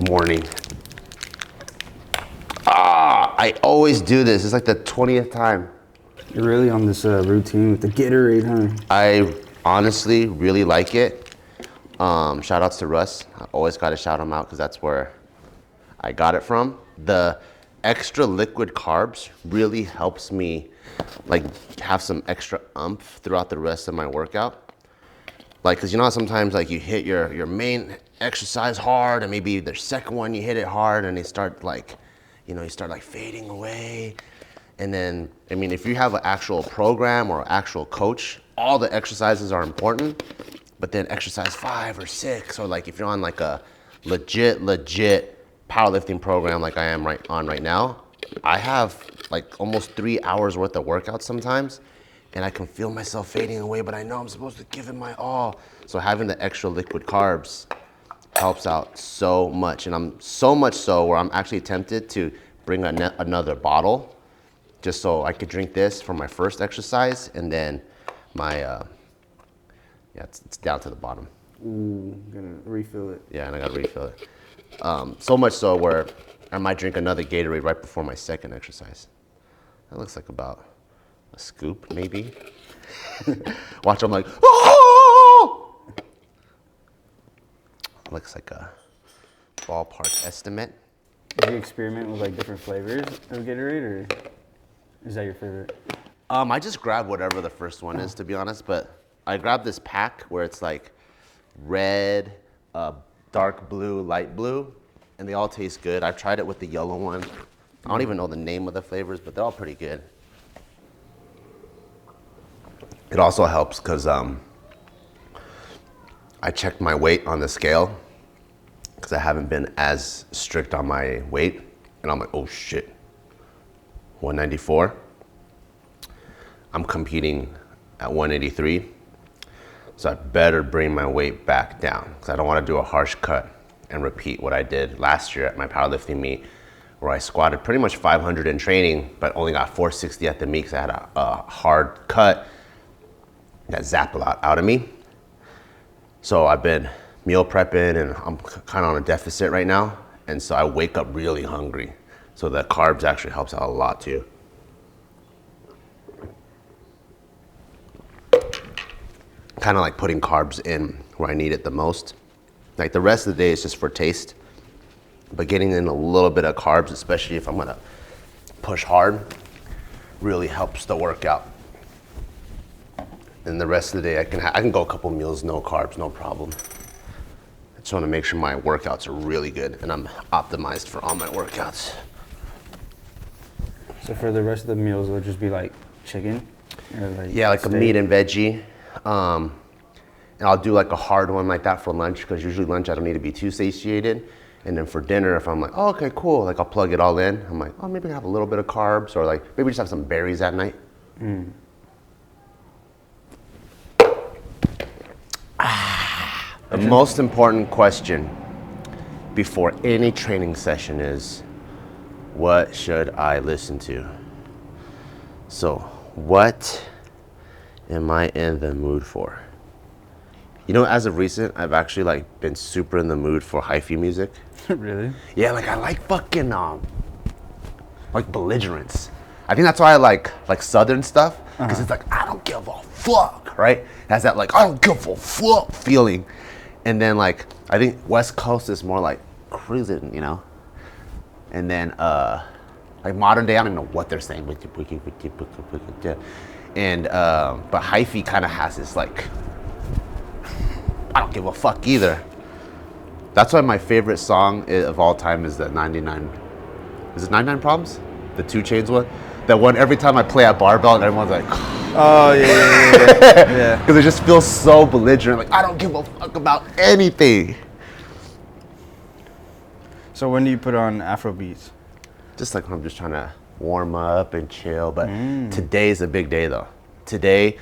morning. I always do this. It's like the 20th time. You're really on this routine with the Gatorade, huh? I honestly really like it. Shout outs to Russ. I always got to shout him out because that's where I got it from. The extra liquid carbs really helps me like have some extra oomph throughout the rest of my workout. Like, cause you know how sometimes like you hit your main exercise hard and maybe the second one you hit it hard and they start like, you start like fading away. And then, I mean, if you have an actual program or actual coach, all the exercises are important, but then exercise 5 or 6, or like if you're on like a legit powerlifting program like I am right now, I have like almost 3 hours worth of workouts sometimes, and I can feel myself fading away, but I know I'm supposed to give it my all. So having the extra liquid carbs helps out so much, and I'm so much so where I'm actually tempted to bring another bottle just so I could drink this for my first exercise, and then my, it's down to the bottom. Ooh, gonna refill it. Yeah, and I gotta refill it. So much so where I might drink another Gatorade right before my second exercise. That looks like about a scoop, maybe. Watch, I'm like, oh! Looks like a ballpark estimate. Do you experiment with like different flavors of Gatorade, or is that your favorite? I just grab whatever the first one is, to be honest, but I grabbed this pack where it's like red, dark blue, light blue, and they all taste good. I've tried it with the yellow one. I don't even know the name of the flavors, but they're all pretty good. It also helps because I checked my weight on the scale because I haven't been as strict on my weight, and I'm like, oh shit, 194. I'm competing at 183, so I better bring my weight back down because I don't want to do a harsh cut and repeat what I did last year at my powerlifting meet, where I squatted pretty much 500 in training, but only got 460 at the meet because I had a hard cut that zapped a lot out of me. So I've been meal prepping and I'm kind of on a deficit right now, and so I wake up really hungry. So the carbs actually helps out a lot too. Kind of like putting carbs in where I need it the most. Like the rest of the day is just for taste, but getting in a little bit of carbs, especially if I'm gonna push hard, really helps the workout. And the rest of the day, I can go a couple meals, no carbs, no problem. I just wanna make sure my workouts are really good and I'm optimized for all my workouts. So for the rest of the meals, it'll just be like chicken? Or like a meat and veggie. And I'll do like a hard one like that for lunch, because usually lunch I don't need to be too satiated. And then for dinner, if I'm like, oh, okay, cool, like I'll plug it all in. I'm like, oh, maybe have a little bit of carbs, or like maybe just have some berries at night. The most important question before any training session is, what should I listen to? So what am I in the mood for? You know, as of recent, I've actually like been super in the mood for hyphy music. Really? Yeah, like I like fucking like belligerence. I think that's why I like Southern stuff, because it's like, I don't give a fuck, right? It has that like, I don't give a fuck feeling. And then like, I think West Coast is more like cruising, you know? And then like modern day, I don't even know what they're saying. And but hyphy kind of has this like, I don't give a fuck either. That's why my favorite song of all time is the 99. Is it 99 Problems? The 2 Chainz one. That one every time I play at Barbell and everyone's like, oh yeah. Because it just feels so belligerent. Like I don't give a fuck about anything. So when do you put on Afro beats? Just like when I'm just trying to warm up and chill. But today's a big day though. Today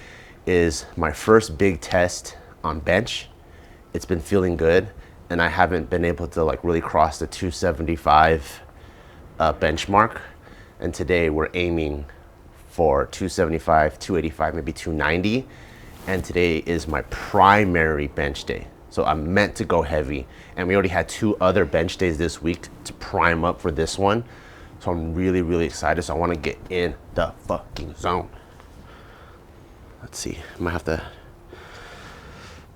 is my first big test on bench. It's been feeling good, and I haven't been able to like really cross the 275 benchmark. And today we're aiming for 275, 285, maybe 290. And today is my primary bench day. So I'm meant to go heavy. And we already had 2 other bench days this week to prime up for this one. So I'm really, really excited. So I want to get in the fucking zone. Let's see. I might have to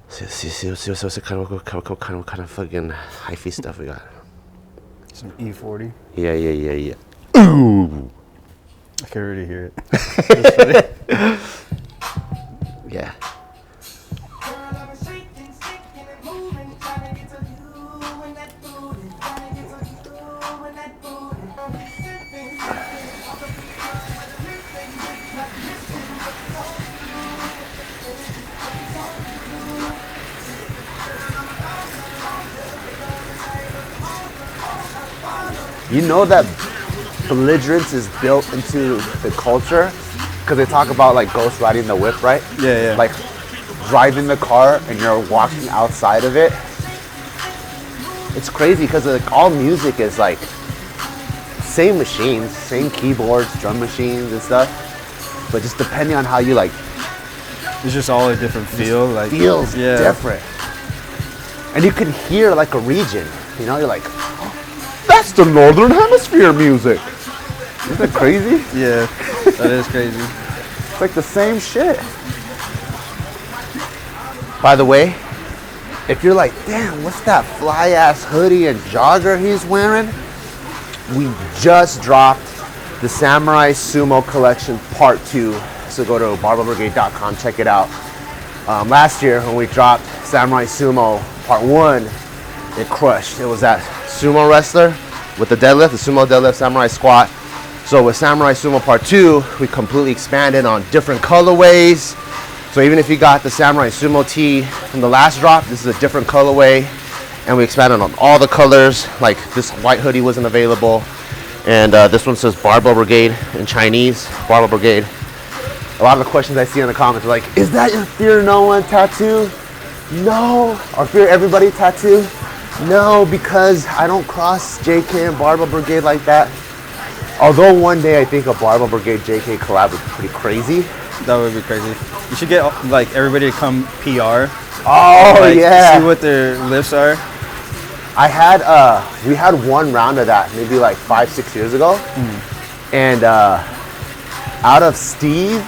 see what's kind of fucking hyphy stuff we got. Some E40. Yeah. Ooh. I can already hear it. Yeah. You know that belligerence is built into the culture because they talk about like ghost riding the whip, right? Yeah. Like driving the car and you're walking outside of it. It's crazy because like all music is like same machines, same keyboards, drum machines and stuff, but just depending on how you like, it's just all a different feel. Like feels different, and you can hear like a region. You know, you're like, that's the Northern Hemisphere music. Isn't that crazy? Yeah, that is crazy. It's like the same shit. By the way, if you're like, damn, what's that fly ass hoodie and jogger he's wearing? We just dropped the Samurai Sumo Collection Part 2. So go to barbellbrigade.com, check it out. Last year when we dropped Samurai Sumo Part 1, it crushed. It was that sumo wrestler with the deadlift, the sumo deadlift, samurai squat. So with Samurai Sumo Part 2, we completely expanded on different colorways. So even if you got the Samurai Sumo tee from the last drop, this is a different colorway. And we expanded on all the colors. Like this white hoodie wasn't available. And this one says Barbell Brigade in Chinese, Barbell Brigade. A lot of the questions I see in the comments are like, is that your Fear No One tattoo? No. Or Fear Everybody tattoo? No, because I don't cross JK and Barbell Brigade like that. Although one day I think a Barbell Brigade JK collab would be pretty crazy. That would be crazy. You should get like everybody to come PR. Oh, like, yeah. See what their lifts are. I had, we had one round of that maybe like 5-6 years ago. And out of Steve,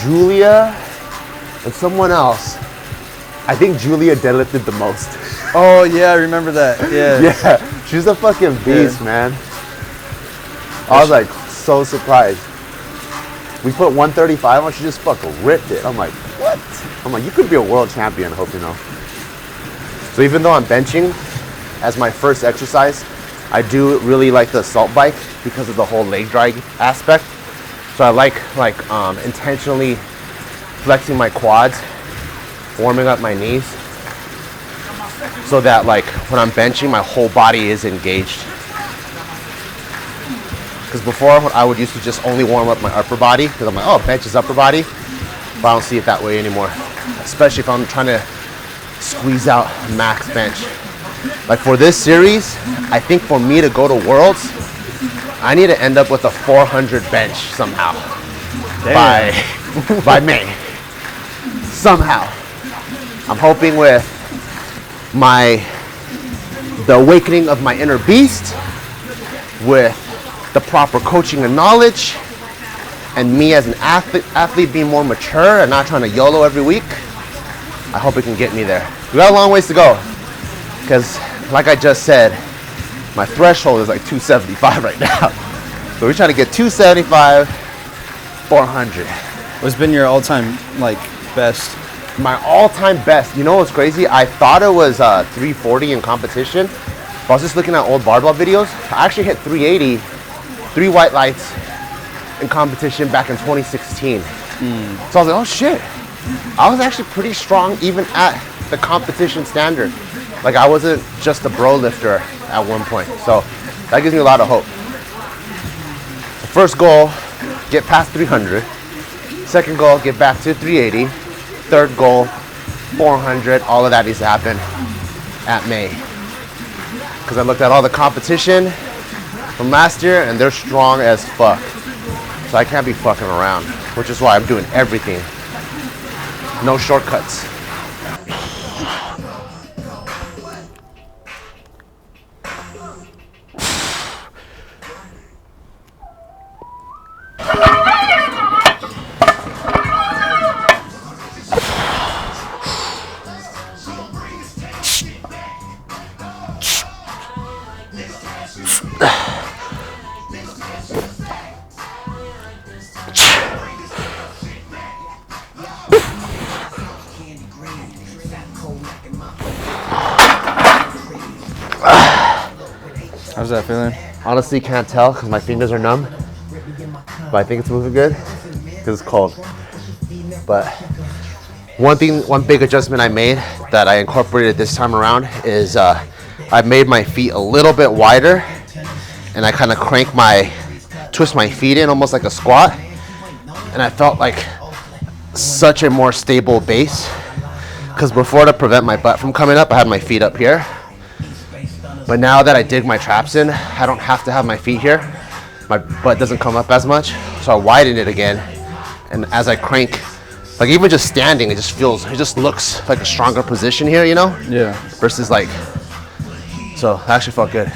Julia, and someone else, I think Julia deadlifted the most. Oh yeah, I remember that. Yeah. Yeah, she's a fucking beast, man. I was like so surprised. We put 135 on, she just fucking ripped it. I'm like, what? I'm like, you could be a world champion, I hope you know. So even though I'm benching as my first exercise, I do really like the assault bike because of the whole leg drag aspect. So I like intentionally flexing my quads, warming up my knees, so that like when I'm benching, my whole body is engaged. Because before I would used to just only warm up my upper body because I'm like, oh, bench is upper body, but I don't see it that way anymore. Especially if I'm trying to squeeze out max bench. Like for this series, I think for me to go to Worlds, I need to end up with a 400 bench somehow. Damn. by May. Somehow. I'm hoping with the awakening of my inner beast, with the proper coaching and knowledge, and me as an athlete being more mature and not trying to YOLO every week, I hope it can get me there. We got a long ways to go, because like I just said, my threshold is like 275 right now. So we're trying to get 275, 400. What's been your all-time like best? My all-time best, you know what's crazy? I thought it was 340 in competition, but I was just looking at old barbell videos. I actually hit 380, 3 white lights in competition back in 2016. So I was like, oh shit. I was actually pretty strong even at the competition standard. Like I wasn't just a bro lifter at one point. So that gives me a lot of hope. The first goal, get past 300. Second goal, get back to 380. Third goal, 400. All of that needs to happen at May. Because I looked at all the competition from last year and they're strong as fuck. So I can't be fucking around, which is why I'm doing everything. No shortcuts. How's that feeling? Honestly, can't tell because my fingers are numb. But I think it's moving good because it's cold. But one big adjustment I made that I incorporated this time around is I made my feet a little bit wider, and I kind of twist my feet in almost like a squat, and I felt like such a more stable base. Because before, to prevent my butt from coming up, I had my feet up here. But now that I dig my traps in, I don't have to have my feet here. My butt doesn't come up as much, so I widen it again. And as I crank, like even just standing, it just looks like a stronger position here, you know? Yeah. Versus like, so it actually felt good.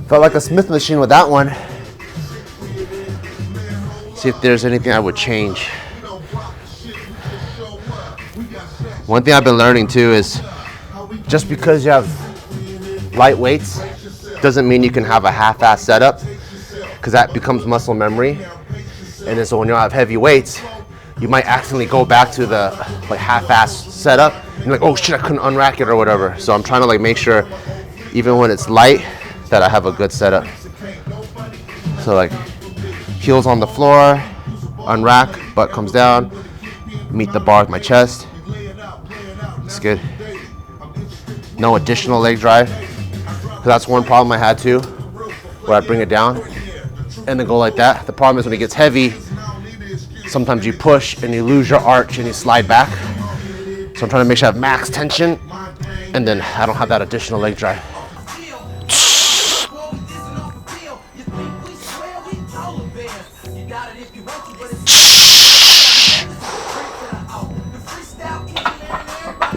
Felt like a Smith machine with that one. See if there's anything I would change. One thing I've been learning too is just because you have light weights doesn't mean you can have a half-ass setup, because that becomes muscle memory. And then so when you have heavy weights, you might accidentally go back to the like half-ass setup and you're like, oh shit, I couldn't unrack it or whatever. So I'm trying to like make sure even when it's light that I have a good setup. So like heels on the floor, unrack, butt comes down, meet the bar with my chest. It's good. No additional leg drive. That's one problem I had too, where I bring it down and then go like that. The problem is when it gets heavy, sometimes you push and you lose your arch and you slide back. So I'm trying to make sure I have max tension and then I don't have that additional leg drive.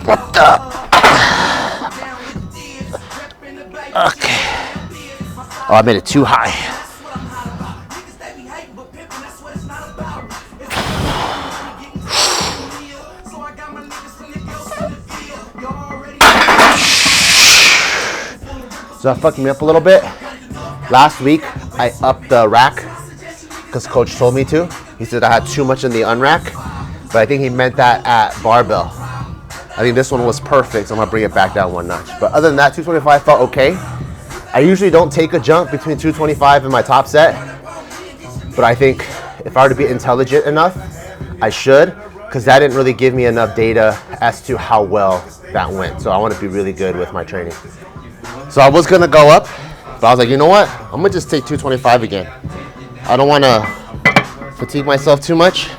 What the? Okay. Oh, I made it too high. So that fucked me up a little bit. Last week, I upped the rack because coach told me to. He said I had too much in the unrack, but I think he meant that at barbell. I think this one was perfect, so I'm gonna bring it back down one notch. But other than that, 225 felt okay. I usually don't take a jump between 225 and my top set, but I think if I were to be intelligent enough, I should, because that didn't really give me enough data as to how well that went. So I want to be really good with my training. So I was gonna go up, but I was like, you know what? I'm gonna just take 225 again. I don't want to fatigue myself too much,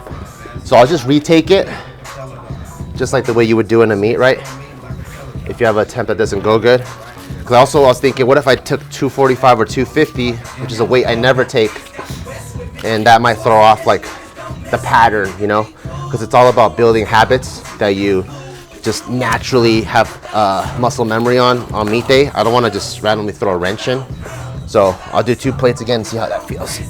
so I'll just retake it, just like the way you would do in a meet, right? If you have an attempt that doesn't go good. Because I was thinking, what if I took 245 or 250, which is a weight I never take, and that might throw off like the pattern, you know? Because it's all about building habits that you just naturally have muscle memory on meet day. I don't want to just randomly throw a wrench in. So I'll do 2 plates again and see how that feels.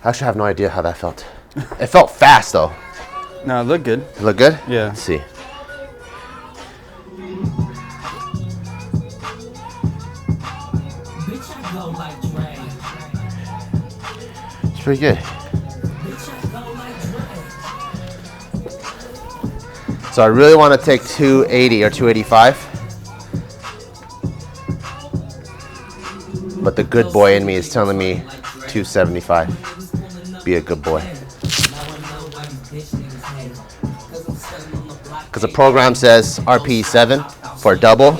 I actually have no idea how that felt. It felt fast though. No, it looked good. It looked good? Yeah. Let's see. It's pretty good. So I really want to take 280 or 285. But the good boy in me is telling me 275. Be a good boy. Because the program says RPE 7 for a double.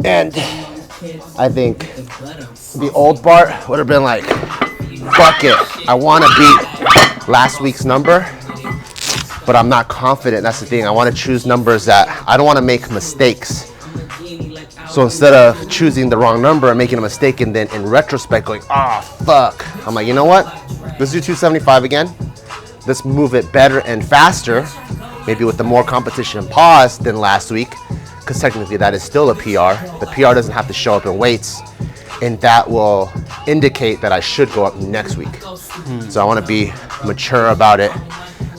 And I think the old Bart would have been like, fuck it. I want to beat last week's number, but I'm not confident. That's the thing. I want to choose numbers that I don't want to make mistakes. So instead of choosing the wrong number and making a mistake and then in retrospect going, ah, fuck. I'm like, you know what? let's do 275 again. Let's move it better and faster, maybe with the more competition and pause than last week, because technically that is still a PR. The PR doesn't have to show up in weights, and that will indicate that I should go up next week. So I want to be mature about it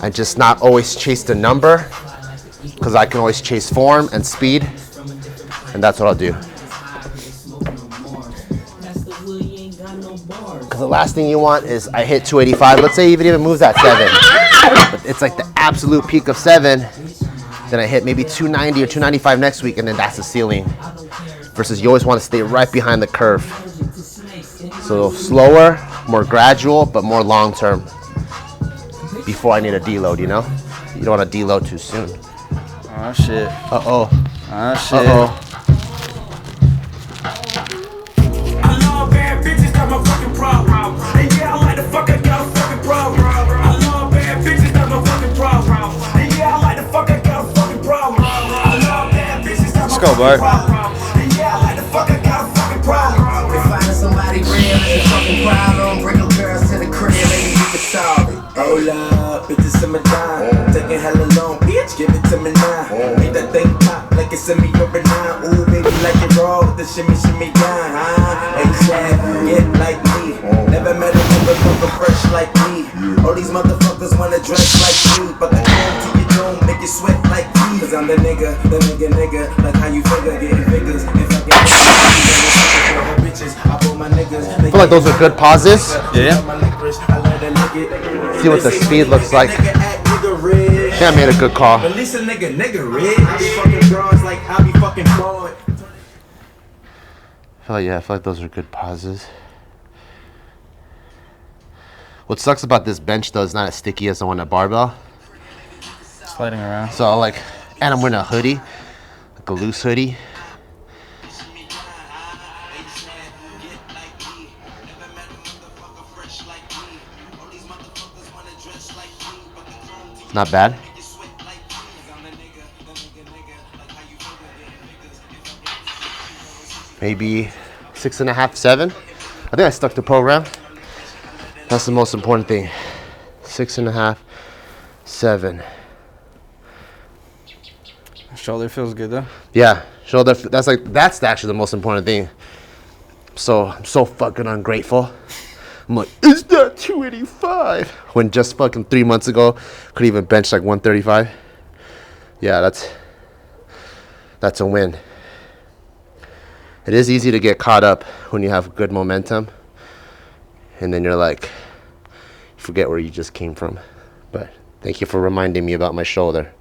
and just not always chase the number, because I can always chase form and speed, and that's what I'll do. Because the last thing you want is I hit 285, let's say even moves at 7, but it's like the absolute peak of 7, then I hit maybe 290 or 295 next week, and then that's the ceiling. Versus you always want to stay right behind the curve. So slower, more gradual, but more long term before I need a deload, you know? You don't want to deload too soon. Oh shit. Uh-oh. Oh shit. Uh-oh. I love bad bitches, that's my fucking problem. And yeah, I like the fuck, I got a fucking problem. I love bad bitches, that's my fucking problem. And yeah, I like the fuck, I got a fucking problem. I love bad bitches, that's my fucking problem. And yeah, I like the fuck, I got a fucking problem. If finding somebody real is a fucking problem, bring them girls to the crib, maybe you can solve it. Hold up, bitches in my time. Taking hella long, bitch, give it to me now. Make that thing pop like it's in me over now. Ooh, baby, like it raw with the shimmy, shimmy down, huh? Ain't sad, get like me. Never met a motherfucker fresh like me. All these motherfuckers wanna dress like me, but the comb to your dome make you sweat like me. Cause I'm the nigga, like how you figure, getting figures. If I get bitches, I pull my niggas. I feel like those are good pauses. Yeah. See what the speed looks like. Yeah, I made a good call. At least a nigga rich. I be fucking draws like I be fucking fraud. I feel like those are good pauses. What sucks about this bench though is not as sticky as the one at Barbell. Sliding around. So like, and I'm wearing a hoodie, like a loose hoodie. Not bad. Maybe 6.5, 7. I think I stuck to program. That's the most important thing. 6.5, 7. Shoulder feels good though. Yeah, shoulder. That's actually the most important thing. So I'm so fucking ungrateful. I'm like, is that 285? When just fucking 3 months ago, could even bench like 135. Yeah, that's a win. It is easy to get caught up when you have good momentum, and then you're like, you forget where you just came from. But thank you for reminding me about my shoulder.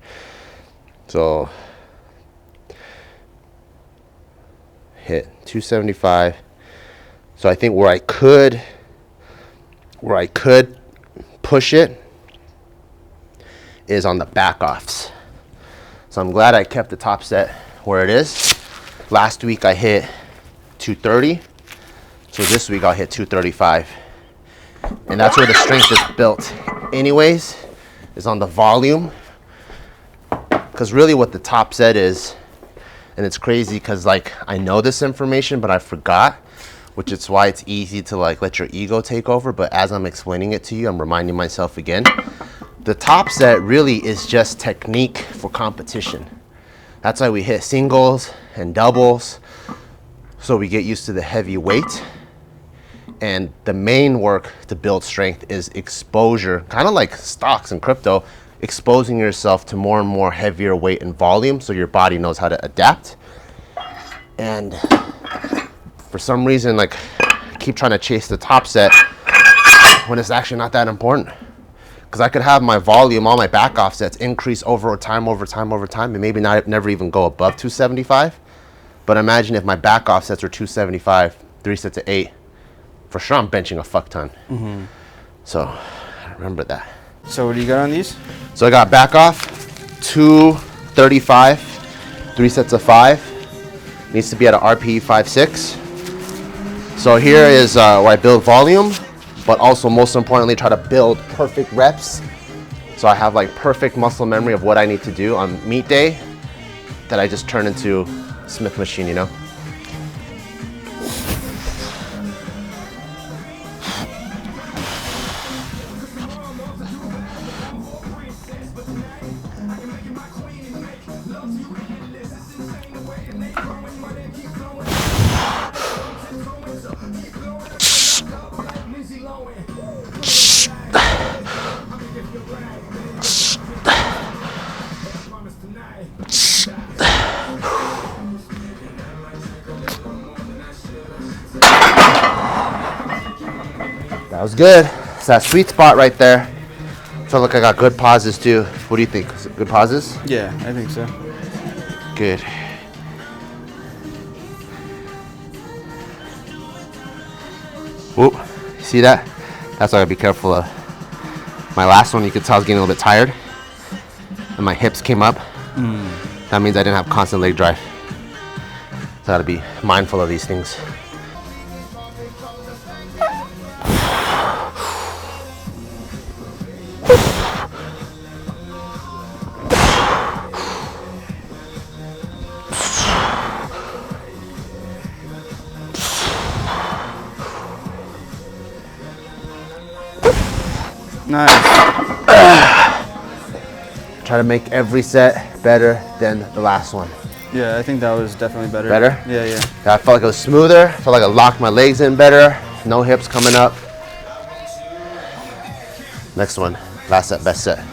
So hit 275. So I think where I could push it is on the back offs. So I'm glad I kept the top set where it is. Last week I hit 230. So this week I'll hit 235. And that's where the strength is built anyways, is on the volume. Because really what the top set is, and it's crazy because like I know this information but I forgot, which is why it's easy to like let your ego take over. But as I'm explaining it to you, I'm reminding myself again. The top set really is just technique for competition. That's why we hit singles and doubles, so we get used to the heavy weight. And the main work to build strength is exposure, kind of like stocks and crypto, exposing yourself to more and more heavier weight and volume so your body knows how to adapt. And for some reason, like, I keep trying to chase the top set when it's actually not that important. Because I could have my volume, all my back offsets increase over time, and maybe never even go above 275. But imagine if my back offsets were 275, 3 sets of 8. For sure, I'm benching a fuck ton. So remember that. So what do you got on these? So I got back off, 235, 3 sets of 5. Needs to be at an RPE 5.6. So here is where I build volume, but also most importantly try to build perfect reps. So I have like perfect muscle memory of what I need to do on meet day that I just turn into Smith machine, you know? That was good. It's that sweet spot right there. Felt like I got good pauses too. What do you think? Is it good pauses? Yeah, I think so. Good. Whoop. See that? That's why I gotta be careful of. My last one, you could tell I was getting a little bit tired. And my hips came up. That means I didn't have constant leg drive. So I gotta be mindful of these things. Nice. Try to make every set better than the last one. Yeah, I think that was definitely better. Better? Yeah, yeah. I felt like it was smoother. Felt like I locked my legs in better. No hips coming up. Next one. Last set, best set.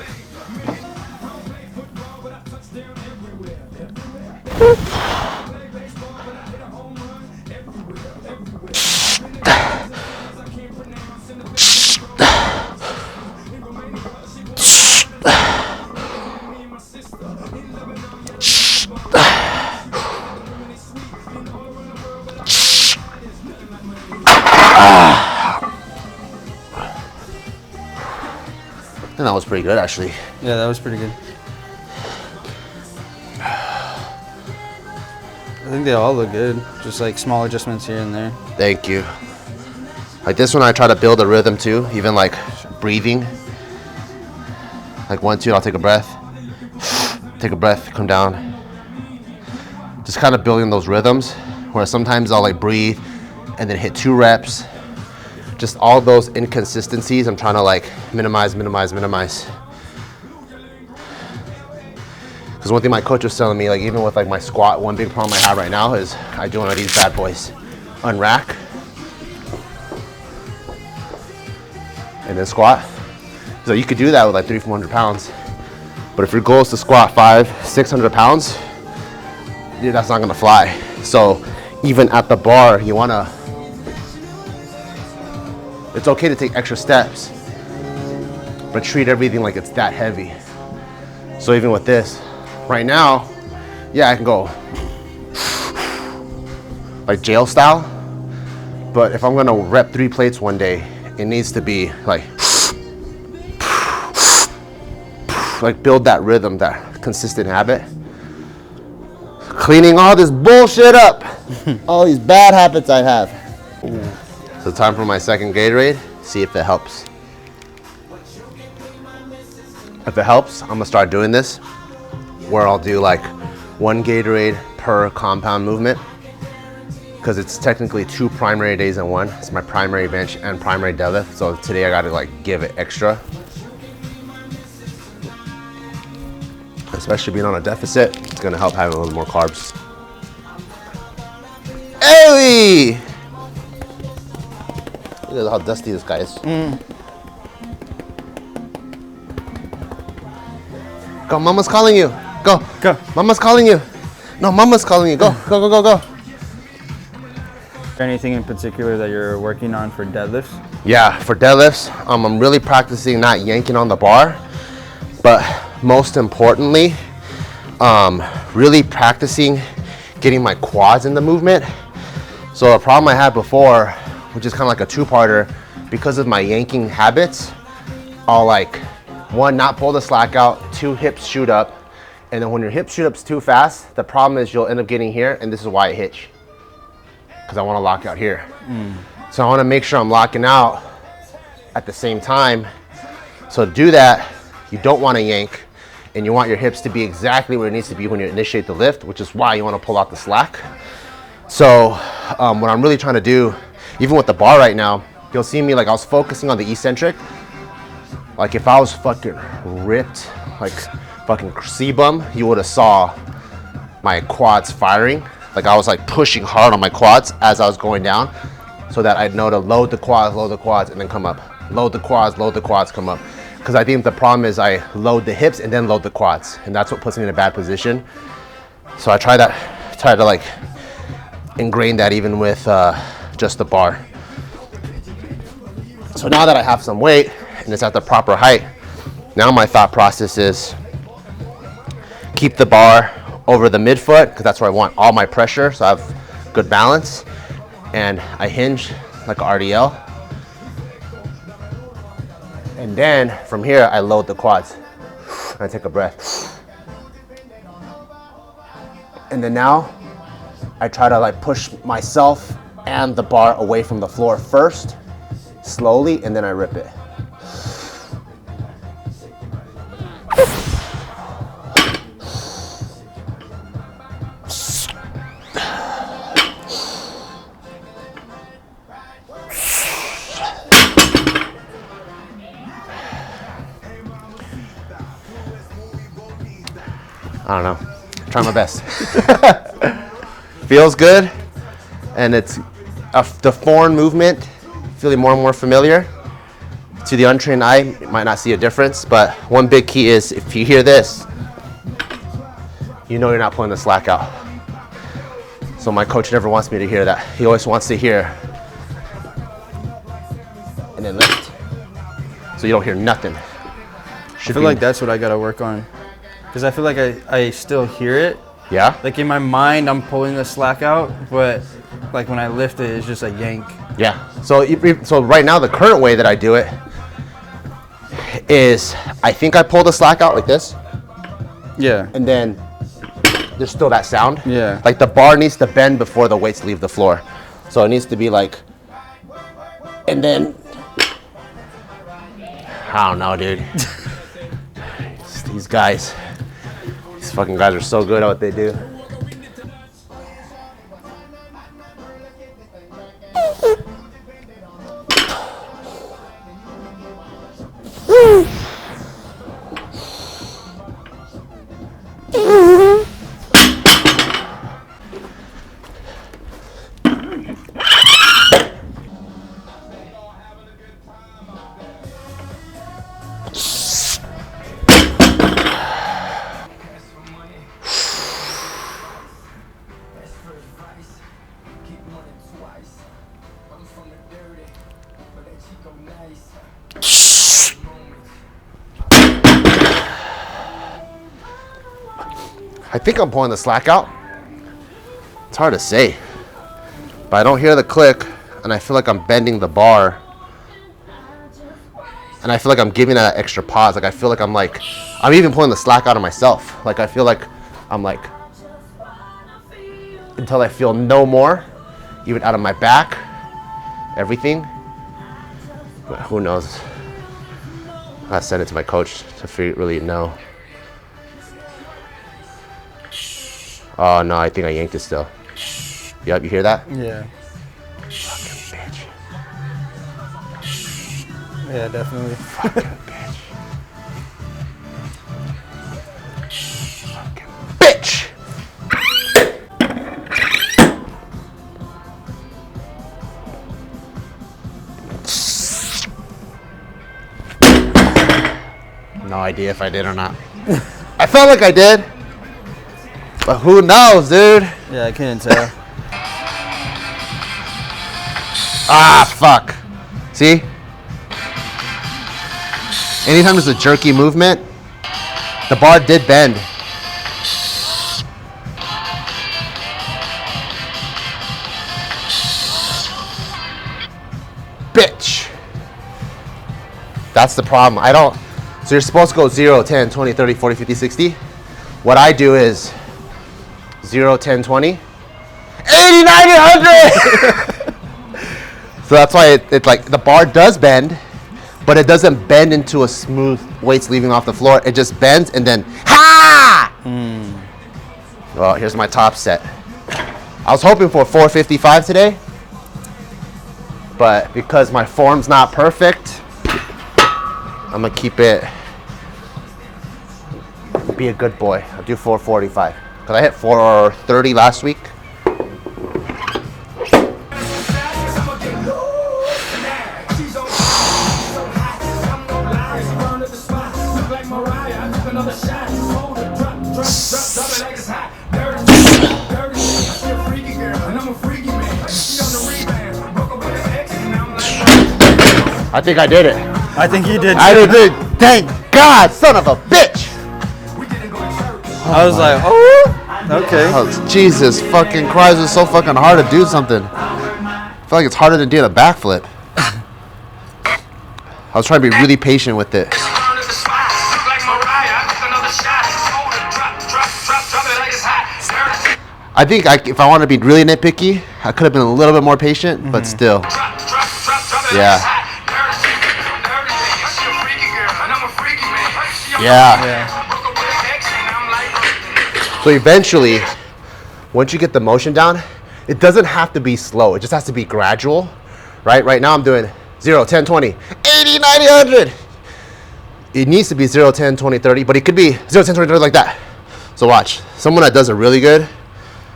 I think that was pretty good, actually. Yeah, that was pretty good. I think they all look good. Just like small adjustments here and there. Thank you. Like this one, I try to build a rhythm too, even like breathing. Like 1, 2, I'll take a breath. Take a breath, come down. Just kind of building those rhythms where sometimes I'll like breathe and then hit 2 reps. Just all those inconsistencies, I'm trying to like minimize. Because one thing my coach was telling me, like even with like my squat, one big problem I have right now is I do one of these bad boys. Unrack. And then squat. So you could do that with like 300-400 pounds. But if your goal is to squat 500-600 pounds, dude, that's not gonna fly. So even at the bar, you wanna, it's okay to take extra steps, but treat everything like it's that heavy. So even with this, right now, yeah, I can go like jail style, but if I'm gonna rep 3 plates one day, it needs to be like build that rhythm, that consistent habit. Cleaning all this bullshit up, all these bad habits I have. So time for my second Gatorade, see if it helps. If it helps, I'm gonna start doing this, where I'll do like 1 Gatorade per compound movement, because it's technically 2 primary days in one. It's my primary bench and primary deadlift, so today I gotta like give it extra. Especially being on a deficit, it's gonna help having a little more carbs. Hey! Look at how dusty this guy is. Go, mama's calling you. Go. Go. Mama's calling you. No, mama's calling you. Go, go, go, go, go. Is there anything in particular that you're working on for deadlifts? Yeah, for deadlifts, I'm really practicing not yanking on the bar, but most importantly, really practicing getting my quads in the movement. So a problem I had before, which is kind of like a 2-parter, because of my yanking habits, I'll like 1, not pull the slack out, 2, hips shoot up, and then when your hips shoot up too fast, the problem is you'll end up getting here, and this is why I hitch, because I want to lock out here. So I want to make sure I'm locking out at the same time. So to do that, you don't want to yank, and you want your hips to be exactly where it needs to be when you initiate the lift, which is why you want to pull out the slack. So what I'm really trying to do, even with the bar right now, you'll see me like I was focusing on the eccentric. Like if I was fucking ripped, like fucking C-bum, you would have saw my quads firing. Like I was like pushing hard on my quads as I was going down, so that I'd know to load the quads, and then come up. Load the quads, come up. Because I think the problem is I load the hips and then load the quads, and that's what puts me in a bad position. So I try to like ingrain that even with just the bar. So now that I have some weight and it's at the proper height, now my thought process is keep the bar over the midfoot because that's where I want all my pressure, so I have good balance. And I hinge like an RDL. And then from here, I load the quads. I take a breath. And then now I try to like push myself and the bar away from the floor first, slowly, and then I rip it. I don't know. Try my best. Feels good, and it's the foreign movement, feeling more and more familiar. To the untrained eye, you might not see a difference, but one big key is if you hear this, you know you're not pulling the slack out. So my coach never wants me to hear that. He always wants to hear, and then lift. So you don't hear nothing. I feel like that's what I gotta work on. Because I feel like I still hear it. Yeah? Like in my mind, I'm pulling the slack out, but like when I lift it, it's just a yank. Yeah. So right now, the current way that I do it is I think I pull the slack out like this, Yeah. and then there's still that sound. Yeah. Like the bar needs to bend before the weights leave the floor. So it needs to be like, and then, I don't know, dude. These guys. These fucking guys are so good at what they do. I think I'm pulling the slack out. It's hard to say, but I don't hear the click, and I feel like I'm bending the bar, and I feel like I'm giving that extra pause. Like I feel like I'm even pulling the slack out of myself. Like I feel like I'm like, until I feel no more, even out of my back, everything. But who knows? I sent it to my coach to really know. Oh no, I think I yanked it still. Yep, you hear that? Yeah. Fucking bitch. Yeah, definitely. Fucking bitch. Fucking bitch! No idea if I did or not. I felt like I did. But who knows, dude? Yeah, I couldn't tell. Ah, fuck. See? Anytime there's a jerky movement, the bar did bend. Bitch. That's the problem. So you're supposed to go 0, 10, 20, 30, 40, 50, 60. What I do is 0, 10, 20, 80, 90, 100! So that's why it's like the bar does bend, but it doesn't bend into a smooth weights leaving off the floor. It just bends and then, ha! Well, here's my top set. I was hoping for 455 today, but because my form's not perfect, I'm gonna keep it, be a good boy. I'll do 445. Because I hit 430 last week. I think I did it. I think you did. I did. Thank God, son of a bitch. I was like, oh, okay. Oh, Jesus fucking Christ, it's so fucking hard to do something. I feel like it's harder than doing a backflip. I was trying to be really patient with it. I think if I want to be really nitpicky, I could have been a little bit more patient, but still. Yeah. Yeah. So eventually, once you get the motion down, it doesn't have to be slow. It just has to be gradual, right? Right now I'm doing 0, 10, 20, 80, 90, 100. It needs to be 0, 10, 20, 30, but it could be 0, 10, 20, 30 like that. So watch. Someone that does it really good,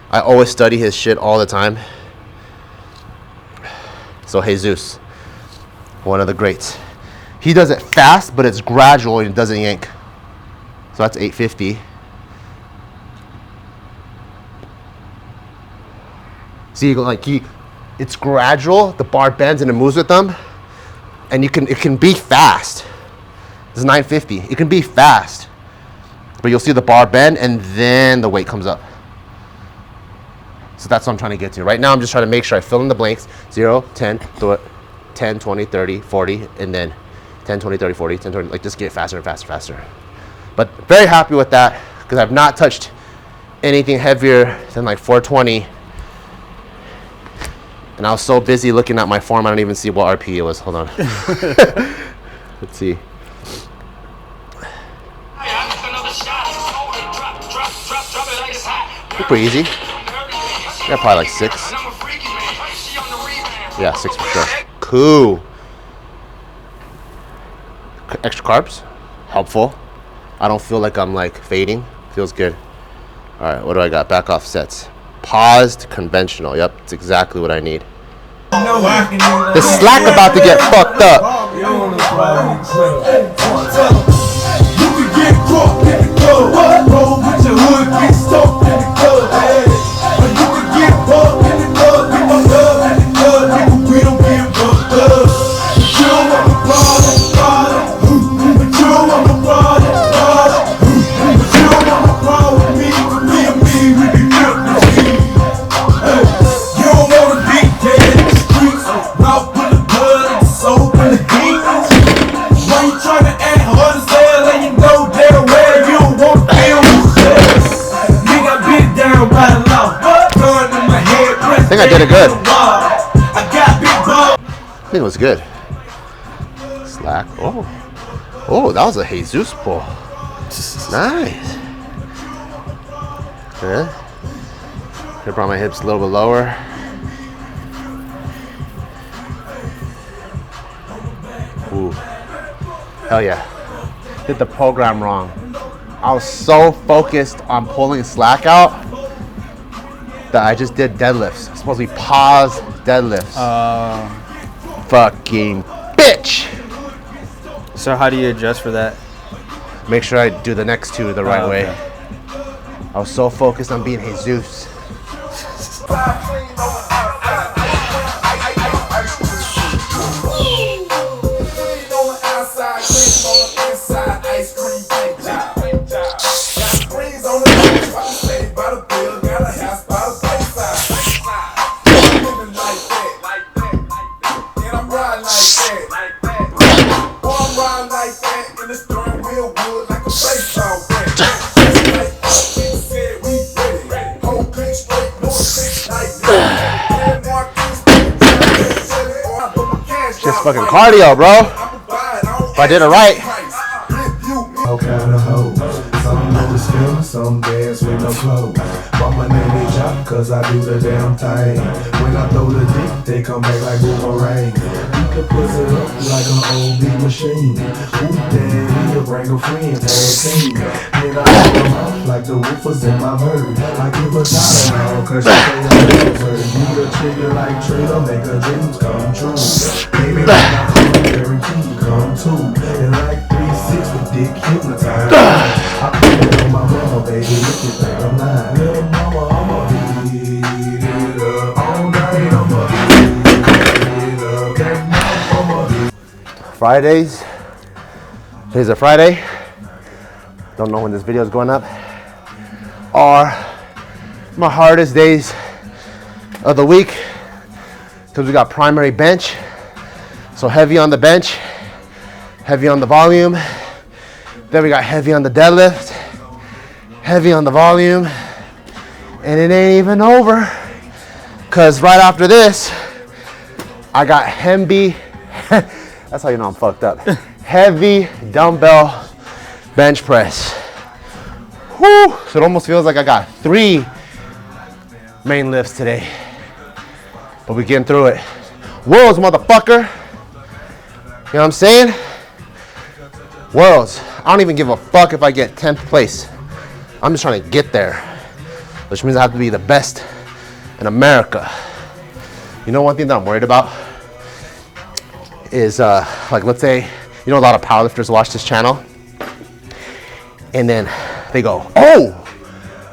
I always study his shit all the time. So Jesus, one of the greats. He does it fast, but it's gradual and it doesn't yank. So that's 850. See, it's gradual. The bar bends and it moves with them, and it can be fast. This is 950. It can be fast, but you'll see the bar bend and then the weight comes up. So that's what I'm trying to get to. Right now, I'm just trying to make sure I fill in the blanks. 0, 10, 10, 20, 30, 40, and then 10, 20, 30, 40, 10, 20. Like just get faster and faster, faster. But very happy with that because I've not touched anything heavier than like 420. And I was so busy looking at my form, I don't even see what RP it was. Hold on. Let's see. Pretty easy. Yeah, probably like 6. Yeah, 6 for sure. Cool. Extra carbs, helpful. I don't feel like I'm like fading. Feels good. All right, what do I got? Back off sets. Paused, conventional. Yep, it's exactly what I need. The slack about to get fucked up. You can get caught in the club, roll with your hood, get stuck in the club, or you can get bucked in the club, get my love in the club, nigga, we don't give up love. But you don't want the problem, but you don't want the problem, but you don't want the problem with me, we be built to see. You don't wanna be dead in the streets, mouth full of blood and the soul full of demons. Why you tryna act hard as hell and you know damn well you don't want to feel yourself? Nigga, I been down by the law. Gun in my head, I think I did it good. I got big balls. I think it was good. Slack. Oh, that was a Jesus pull. Nice. Good. I brought my hips a little bit lower. Ooh. Hell yeah. Did the program wrong. I was so focused on pulling slack out that I just did deadlifts. It's supposed to be pause deadlifts. Fucking bitch. So how do you adjust for that? Make sure I do the next two the right way. I was so focused on being Jesus. Just fucking cardio, bro. If I did it right. All kind of hoes. Some know the skill, some dance with no clothes. But my name is Jock, cause I do the damn thing. When I throw the dick, they come back like boomerang. You can pussy up like an old beat machine. Ooh, daddy, you bring a friend, have a team. Then I open them out like the woofers in my bird. I give a dollar now, cause she say I love her. You the chicken like Trader, make her dreams come true. Baby, like I'm very key, come too. And like 360, dick hypnotized. I put it on my mama, baby, if you think I'm lying. Little mama, I'ma beat it up all night. I'ma beat it up, that mouth, I'ma beat it up. Fridays, today's a Friday, don't know when this video is going up, are my hardest days of the week because we got primary bench. So heavy on the bench, heavy on the volume. Then we got heavy on the deadlift, heavy on the volume. And it ain't even over because right after this, I got HUMBLY, that's how you know I'm fucked up. Heavy dumbbell bench press. Whew. So it almost feels like I got 3 main lifts today. But we getting through it. Worlds, motherfucker. You know what I'm saying? Worlds. I don't even give a fuck if I get 10th place. I'm just trying to get there, which means I have to be the best in America. You know, one thing that I'm worried about is like, let's say, you know, a lot of powerlifters watch this channel and then they go, oh,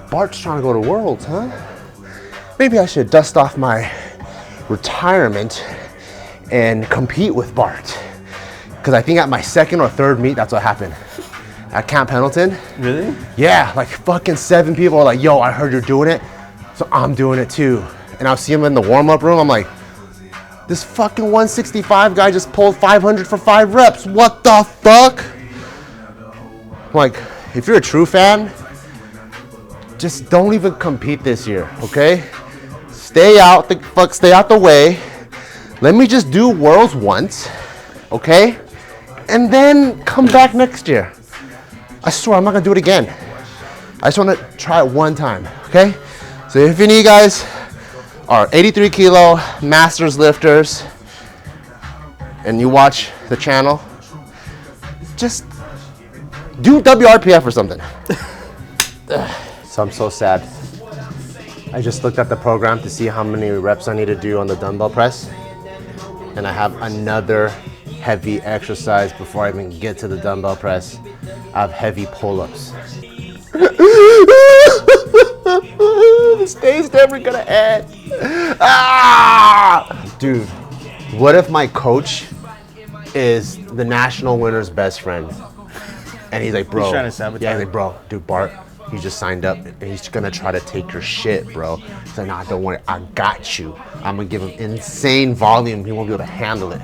Bart's trying to go to Worlds, huh? Maybe I should dust off my retirement and compete with Bart. Because I think at my 2nd or 3rd meet, that's what happened. At Camp Pendleton. Really? Yeah, like fucking 7 people are like, yo, I heard you're doing it, so I'm doing it too. And I'll see him in the warm-up room, I'm like, this fucking 165 guy just pulled 500 for 5 reps. What the fuck? I'm like, if you're a true fan, just don't even compete this year, okay? Stay out the way. Let me just do Worlds once, okay? And then come back next year. I swear I'm not gonna do it again. I just wanna try it one time, okay? So if any of you guys are 83 kilo masters lifters and you watch the channel, just do WRPF or something. So I'm so sad. I just looked at the program to see how many reps I need to do on the dumbbell press, and I have another heavy exercise before I even get to the dumbbell press. I have heavy pull-ups. This day's never gonna end. Ah! Dude, what if my coach is the national winner's best friend? And he's like, bro. He's trying to sabotage. Yeah, he's like, bro, dude, Bart, he just signed up and he's gonna try to take your shit, bro. He's like, nah, don't worry, I got you. I'm gonna give him insane volume. He won't be able to handle it.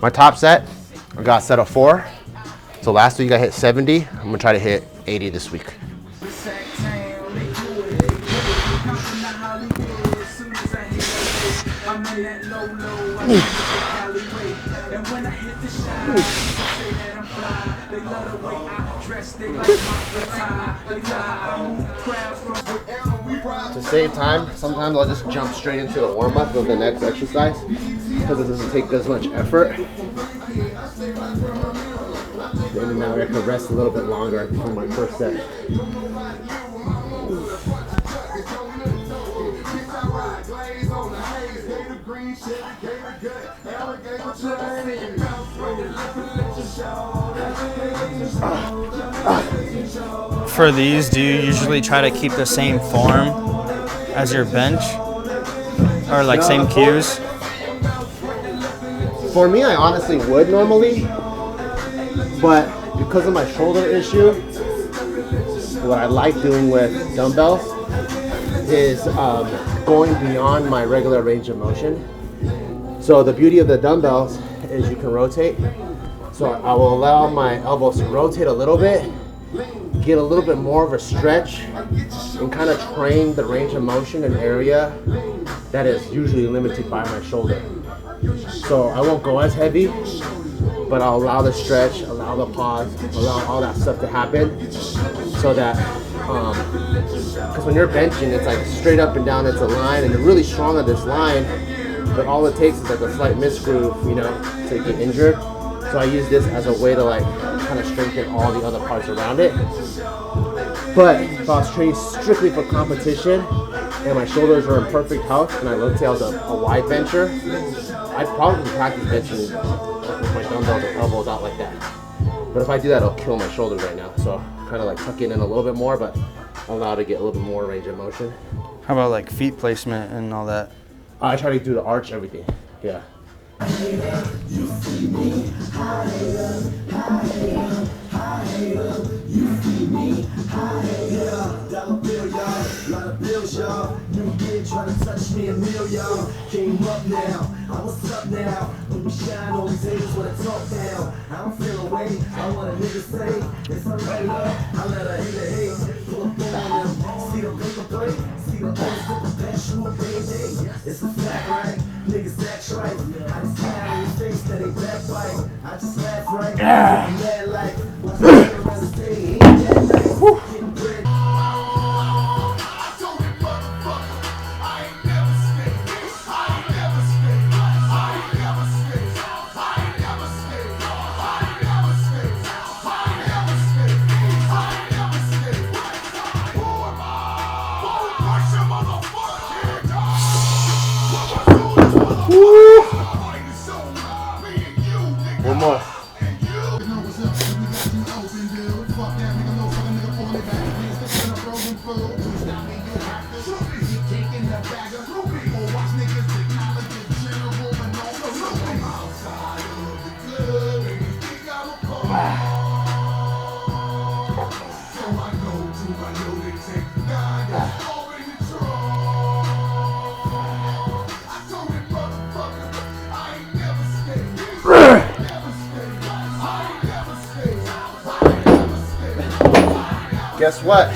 My top set, I got a set of 4. So last week I hit 70. I'm gonna try to hit 80 this week. To save time, sometimes I'll just jump straight into the warm-up of the next exercise because it doesn't take as much effort. And now I can rest a little bit longer before my first set. For these, do you usually try to keep the same form as your bench? Or like same cues? For me, I honestly would normally, but because of my shoulder issue, what I like doing with dumbbells is going beyond my regular range of motion. So the beauty of the dumbbells is you can rotate. So I will allow my elbows to rotate a little bit, get a little bit more of a stretch, and kind of train the range of motion in an area that is usually limited by my shoulder. So I won't go as heavy, but I'll allow the stretch, allow the pause, allow all that stuff to happen, so that, because when you're benching, it's like straight up and down, it's a line, and you're really strong on this line, but all it takes is like a slight misgroove, you know, to get injured. So I use this as a way to like kind of strengthen all the other parts around it. But if I was training strictly for competition, and my shoulders are in perfect health, and let's say I was a wide bencher, I'd probably practice benching with my dumbbells and elbows out like that. But if I do that, I'll kill my shoulders right now. So kind of like tuck it in a little bit more, but allow to get a little bit more range of motion. How about like feet placement and all that? I try to do the arch, everything. Yeah. Dollar bill, y'all. Lot of bills, y'all. New kid trying to touch me a meal, y'all. Came up now. I'm what's up now. Let me shine on these haters when I talk down. I don't feel away. I want a nigga say it's alright up. I let a hater hate. Pull up on them. See the paper plate. See the old slip perpetual baby. It's a fact, right? Niggas act right. I just smile on your face that they backbite. I just laugh right. Mad like what's around the stage. Ain't that nice? Getting bread. One more. Guess what?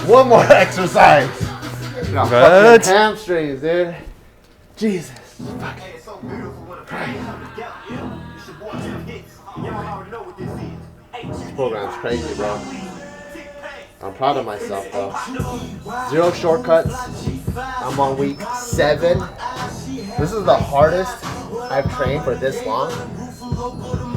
One more exercise. Got Good. fucking hamstrings, dude. Jesus. Fuck. This program's crazy, bro. I'm proud of myself, though. 0 shortcuts. I'm on week 7. This is the hardest I've trained for this long.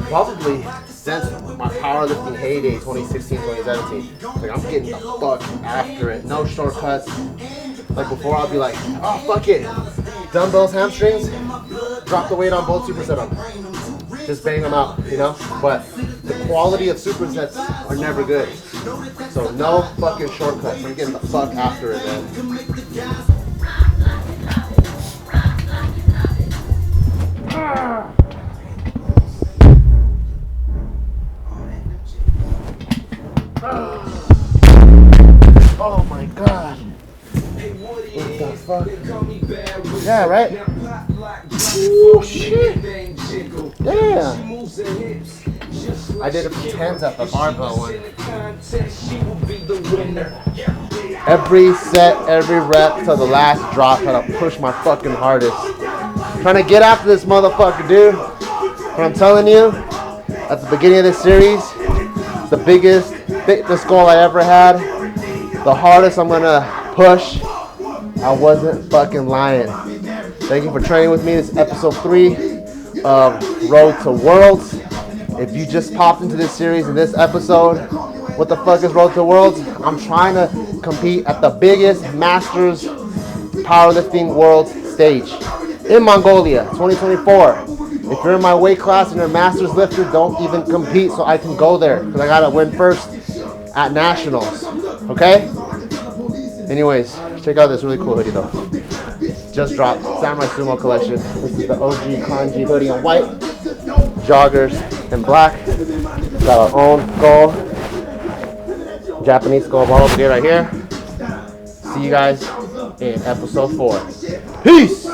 Probably since my powerlifting heyday, 2016, 2017. Like, I'm getting the fuck after it. No shortcuts. Like before, I'll be like, oh, fuck it. Dumbbells, hamstrings, drop the weight on both superset them. Just bang them out, you know? But the quality of supersets are never good. So no fucking shortcuts. I'm getting the fuck after it, man. Oh my god. What the fuck? Yeah, right? Oh shit. Damn. I did a 10s at the barbell one. Every set, every rep to the last drop, trying to push my fucking hardest. Trying to get after this motherfucker, dude. But I'm telling you, at the beginning of this series, it's the biggest fitness goal I ever had. The hardest I'm gonna push. I wasn't fucking lying. Thank you for training with me. This is episode 3 of Road to Worlds. If you just popped into this series in this episode, what the fuck is Road to Worlds? I'm trying to compete at the biggest Masters powerlifting world stage in Mongolia, 2024. If you're in my weight class and you're a Masters lifter, don't even compete so I can go there because I gotta win first at Nationals. Okay? Anyways, check out this really cool hoodie though. Just dropped, Samurai Sumo collection. This is the OG Kanji hoodie in white, joggers in black. Got our own skull, Japanese skull Barbell Brigade right here. See you guys in episode 4. Peace!